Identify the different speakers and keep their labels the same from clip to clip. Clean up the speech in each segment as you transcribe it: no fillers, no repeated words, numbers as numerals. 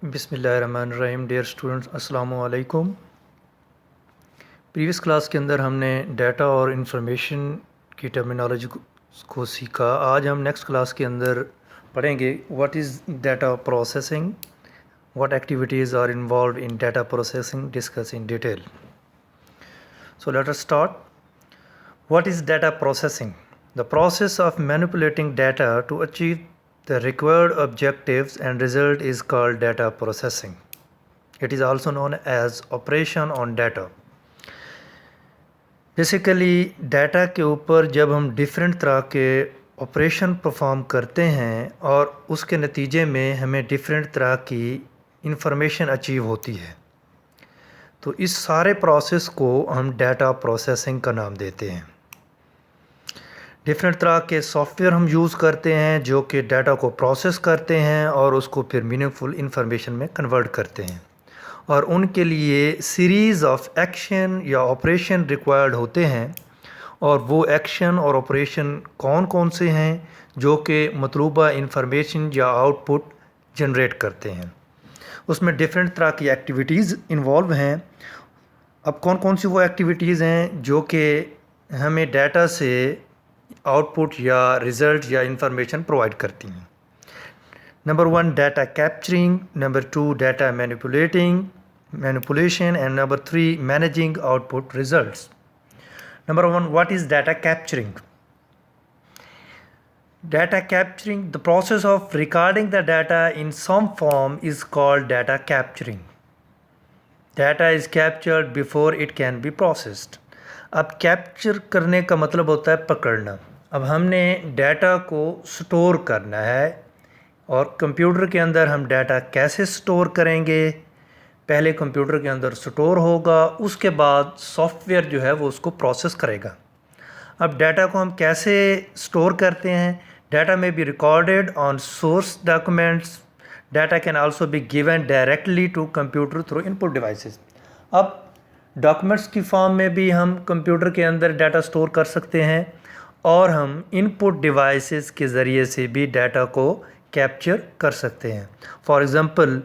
Speaker 1: बिस्मिल्लाहिर्रहमानिर्रहीम। Dear students, अस्सलामु अलैकुम। प्रीवियस क्लास के अंदर हमने डाटा और इंफॉर्मेशन की टर्मिनोलॉजी को सीखा। आज हम नेक्स्ट क्लास के अंदर पढ़ेंगे what is data processing, what activities are involve in data processing, discuss in detail. So let us start. What is data processing? The process of manipulating data to achieve the required objectives and result is called data processing. It is also known as operation on data. Basically data के ऊपर जब हम different तरह के operation perform करते हैं और उसके नतीजे में हमें डिफरेंट तरह की इंफॉर्मेशन अचीव होती है, तो इस सारे प्रोसेस को हम डाटा प्रोसेसिंग का नाम देते हैं। डिफरेंट तरह के सॉफ्टवेयर हम यूज़ करते हैं जो कि डाटा को प्रोसेस करते हैं और उसको फिर मीनिंगफुल इंफॉर्मेशन में कन्वर्ट करते हैं, और उनके लिए सीरीज़ ऑफ एक्शन या ऑपरेशन रिक्वायर्ड होते हैं। और वो एक्शन और ऑपरेशन कौन कौन से हैं जो कि मतलूबा इंफॉर्मेशन या आउटपुट जनरेट करते हैं। उसमें डिफरेंट तरह की एक्टिविटीज़ इन्वॉल्व हैं। अब कौन कौन सी वो एक्टिविटीज़ हैं जो कि हमें डाटा से आउटपुट या रिज़ल्ट या इंफॉर्मेशन प्रोवाइड करती हैं। Number 1 data capturing, number 2 data manipulation and number 3 managing output results. Number 1, what is data capturing? Data capturing, the process of recording the data in some form is called data capturing. Data is captured before it can be processed. अब capture करने का मतलब होता है पकड़ना। अब हमने data को स्टोर करना है, और कंप्यूटर के अंदर हम डाटा कैसे स्टोर करेंगे? पहले कंप्यूटर के अंदर स्टोर होगा, उसके बाद सॉफ्टवेयर जो है वो उसको प्रोसेस करेगा। अब डाटा को हम कैसे स्टोर करते हैं? डाटा में be recorded on source documents. Data can also be given directly to computer through input devices. अब डॉक्यूमेंट्स की फॉर्म में भी हम कंप्यूटर के अंदर डाटा स्टोर कर सकते हैं, और हम इनपुट डिवाइसेस के ज़रिए से भी डाटा को कैप्चर कर सकते हैं। फॉर एग्ज़ाम्पल,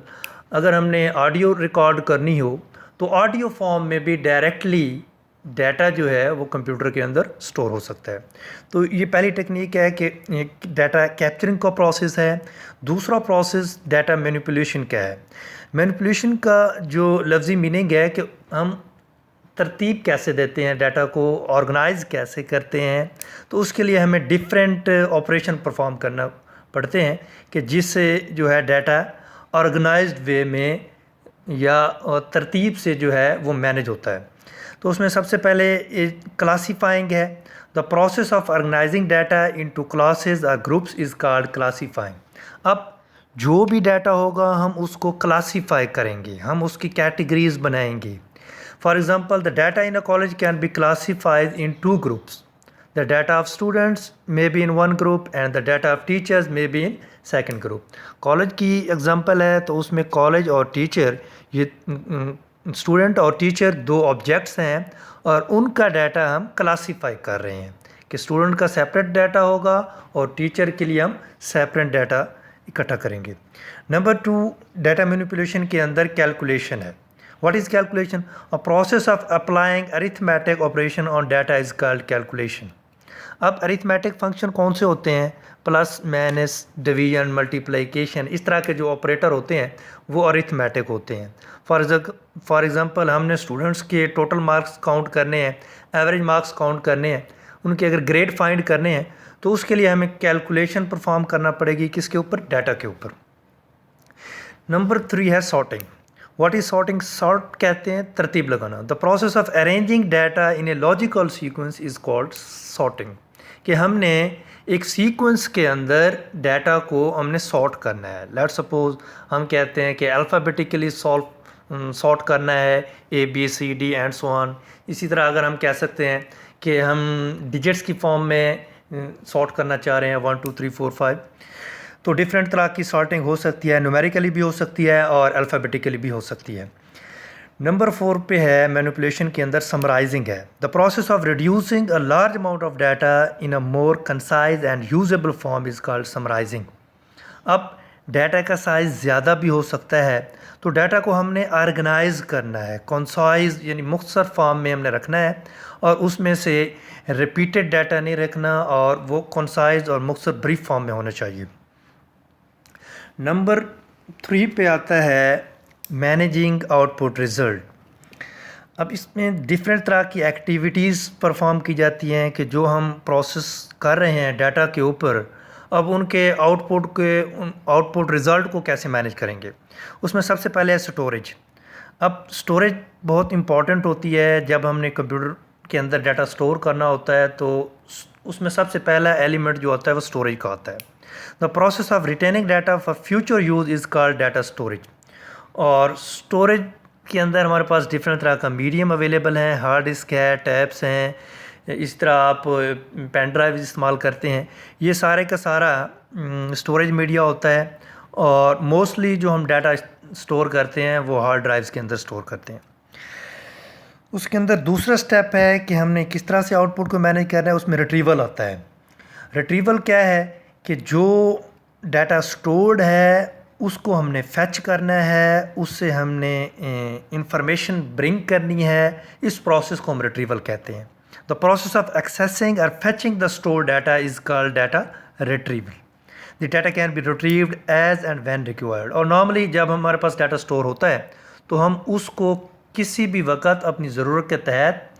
Speaker 1: अगर हमने ऑडियो रिकॉर्ड करनी हो तो ऑडियो फॉर्म में भी डायरेक्टली डाटा जो है वो कंप्यूटर के अंदर स्टोर हो सकता है। तो ये पहली टेक्निक है कि डाटा कैप्चरिंग का प्रोसेस है। दूसरा प्रोसेस डाटा मैनिपुलेशन का है। मैनिपुलेशन का जो लफ्ज़ी मीनिंग है कि हम तरतीब कैसे देते हैं, डाटा को ऑर्गेनाइज कैसे करते हैं, तो उसके लिए हमें डिफरेंट ऑपरेशन परफॉर्म करना पड़ते हैं कि जिससे जो है डाटा ऑर्गेनाइज्ड वे में या तरतीब से जो है वो मैनेज होता है। तो उसमें सबसे पहले क्लासीफाइंग है। The process of organizing data into classes और ग्रुप्स इज़ कॉल्ड क्लासीफाइंग। अब जो भी डाटा होगा हम उसको क्लासीफाई करेंगे, हम उसकी कैटेगरीज बनाएंगे। For example, the data in a college can be classified in 2 groups. The data of students may be in one group and the data of teachers may be in second group. College की example है तो उसमें college और teacher, ये student और teacher दो objects हैं, और उनका डाटा हम क्लासीफाई कर रहे हैं कि स्टूडेंट का सेपरेट डाटा होगा और टीचर के लिए हम सेपरेट डाटा इकट्ठा करेंगे। नंबर 2 डाटा मैनिपुलेशन के अंदर कैलकुलेशन है। What is calculation? A process of applying arithmetic operation on data is called calculation. अब arithmetic function कौन से होते हैं? प्लस, माइनस, डिवीजन, मल्टीप्लिकेशन, इस तरह के जो ऑपरेटर होते हैं वो अरिथमेटिक होते हैं। फॉर एग्ज़ाम्पल, हमने स्टूडेंट्स के टोटल मार्क्स काउंट करने हैं, एवरेज मार्क्स काउंट करने हैं, उनके अगर ग्रेड फाइंड करने हैं, तो उसके लिए हमें कैलकुलेशन परफॉर्म करना पड़ेगी। किसके ऊपर? डाटा के ऊपर। नंबर 3 है sorting. What is sorting? Sort कहते हैं तरतीब लगाना। The process of arranging data in a logical sequence is called sorting. कि हमने एक सीक्वेंस के अंदर डाटा को हमने सॉर्ट करना है। लेट्स सपोज हम कहते हैं कि अल्फ़ाबेटिकली सॉर्ट करना है, ABCD एंड सो ऑन। इसी तरह अगर हम कह सकते हैं कि हम डिजिट्स की फॉर्म में सॉर्ट करना चाह रहे हैं 1 2 3 4 5, तो डिफरेंट तरह की सॉर्टिंग हो सकती है, न्यूमेरिकली भी हो सकती है और अल्फ़ाबेटिकली भी हो सकती है। नंबर 4 पे है मैनिपुलेशन के अंदर समराइजिंग है। The process of reducing a large amount of data in a more concise and usable form is called summarizing. अब डाटा का साइज़ ज़्यादा भी हो सकता है। तो डाटा को हमने ऑर्गेनाइज करना है, कंसाइज यानी मुख्तसर फॉर्म में हमने रखना है, और उसमें से रिपीटेड डाटा नहीं रखना, और वो कंसाइज और मुख्तसर ब्रीफ फॉर्म में होना चाहिए। नंबर 3 पे आता है मैनेजिंग आउटपुट रिज़ल्ट। अब इसमें डिफरेंट तरह की एक्टिविटीज़ परफॉर्म की जाती हैं कि जो हम प्रोसेस कर रहे हैं डाटा के ऊपर, अब उनके आउटपुट रिज़ल्ट को कैसे मैनेज करेंगे। उसमें सबसे पहले है स्टोरेज। अब स्टोरेज बहुत इम्पॉर्टेंट होती है। जब हमने कंप्यूटर के अंदर डाटा स्टोर करना होता है तो उसमें सबसे पहला एलिमेंट जो होता है वो स्टोरेज का होता है। The process of retaining data for future use is called data storage. और स्टोरेज के अंदर हमारे पास डिफरेंट तरह का मीडियम अवेलेबल हैं, हार्ड डिस्क है, टैब्स हैं, इस तरह आप पेन ड्राइव इस्तेमाल करते हैं। ये सारे का सारा स्टोरेज मीडिया होता है, और मोस्टली जो हम डाटा स्टोर करते हैं वो हार्ड ड्राइव्स के अंदर स्टोर करते हैं। उसके अंदर दूसरा स्टेप है कि हमने किस तरह से आउटपुट को मैनेज करना है। उसमें रिट्रीवल आता है। रिट्रीवल क्या है कि जो डाटा स्टोर्ड है उसको हमने फैच करना है, उससे हमने इंफॉर्मेशन ब्रिंग करनी है। इस प्रोसेस को हम रिट्रीवल कहते हैं। द प्रोसेस ऑफ एक्सेसिंग और fetching the store data is called data retrieval. The data can be retrieved as and when required. और नॉर्मली जब हमारे पास डाटा स्टोर होता है तो हम उसको किसी भी वक्त अपनी ज़रूरत के तहत